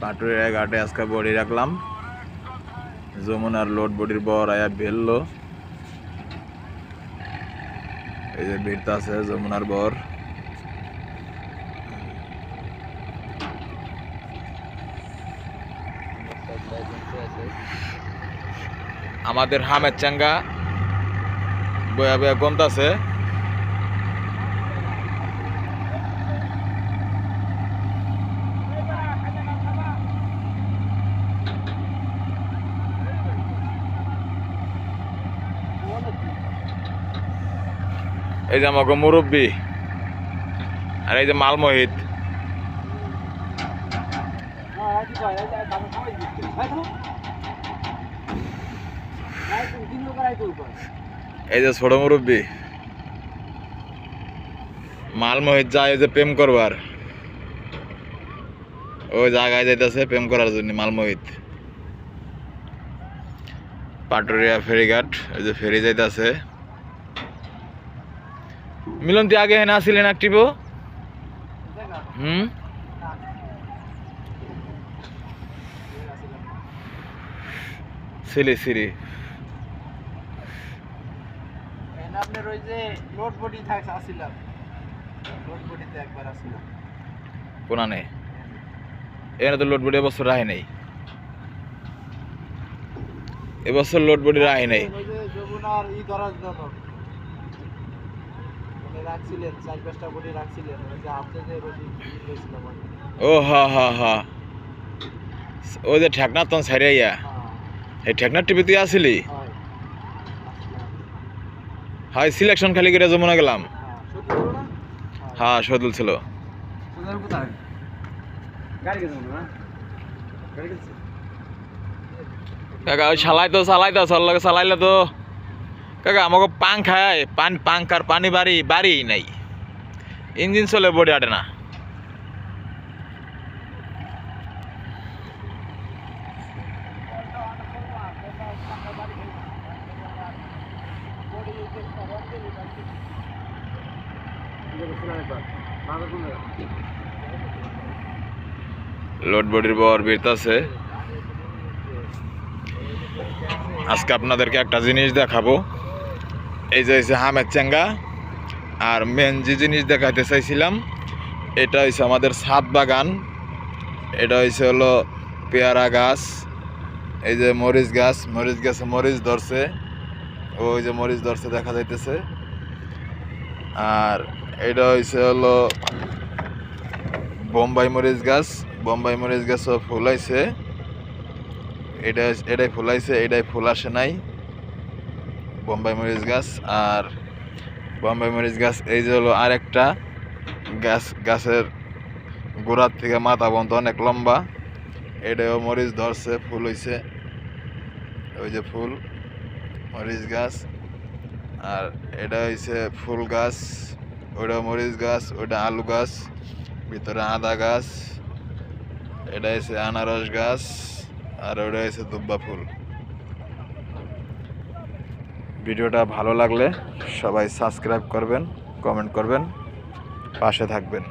পাটুরিয়া ঘাটে আজকে বডি রাখলাম। যমুনার লোড বডির বর আয়া ভেললো। এই যে ভিড়তে আছে যমুনার বর। আমাদের হামের চাঙ্গা বয়া বয়া গমতাছে। এই যে আমাকে মুরব্বী আর এই যে মালমোহিত। এই যে ছোট মুরব্বী মালমোহিত যায় ওই যে প্রেম করবার, ওই জায়গায় যাইতেছে প্রেম করার জন্য মালমোহিত। পাটুরিয়া ফেরিঘাট, ওই যে ফেরি যাইতেছে। মিলন্তি আগে না ছিলেন অ্যাক্টিভ? সিলি সিরি আপনার ওই যে লোড বডি থাকে আসিলাম, লোড বডিতে একবার আসিলাম। কোনানে এখানে তো লোড বডি এবছর রাহে নাই, এবছর লোড বডি রাহে নাই। ওই যে যমুনার ই ধরার জন্য মানে রাখছিলেন 4-5টা বডি রাখছিলেন, ওই যে আপনি যে বডি দিয়েছিলাম। ও হা হা হা, ওই যে ঠেকনা তন ছাইরাইয়া এই ঠেকনার টিভিতে আসিলি। হয় সিলেকশন খালি করে যমুনা গেলাম। হ্যাঁ সদুল ছিল। কাকা ওই চালাই তো চালাইলে তো কাকা আমাকে পাং খায়, পাংকার পানি বাড়ি নাই, ইঞ্জিন চলে বডি আটে না। লোড বডির বর বেরতাছে। আজকে আপনাদেরকে একটা জিনিস দেখাবো। এই যে হচ্ছে হামের চাঙ্গা। আর মেন যে জিনিস দেখাতে চাইছিলাম এটা হচ্ছে আমাদের ছাদ বাগান। এটা হচ্ছে হলো পেয়ারা গাছ। এই যে মরিচ গাছে মরিচ ধরছে, ওই যে মরিচ ধরছে দেখা যাইতেছে। আর এটা হচ্ছে হলো বোম্বাই মরিচ গাছও ফুলাইছে। এটাই ফুলাইছে, এটাই ফুল আসে নাই বোম্বাই মরিচ গাছ। আর বোম্বাই মরিচ গাছ এই যে হলো আরেকটা গাছের গোড়ার থেকে মাথা পর্যন্ত অনেক লম্বা। এটাও মরিচ ধরছে, ফুল হইছে, ওই যে ফুল মরিচ গাছ। আর এটা হইছে ফুল গাছ, ওইটা মরিচ গাছ, ওইটা আলু গাছ, ভিতরে আদা গাছ, এটা হচ্ছে আনারস গাছ, আর ওটা হচ্ছে দুব্বা ফুল। ভিডিওটা ভালো লাগলে সবাই সাবস্ক্রাইব করবেন, কমেন্ট করবেন, পাশে থাকবেন।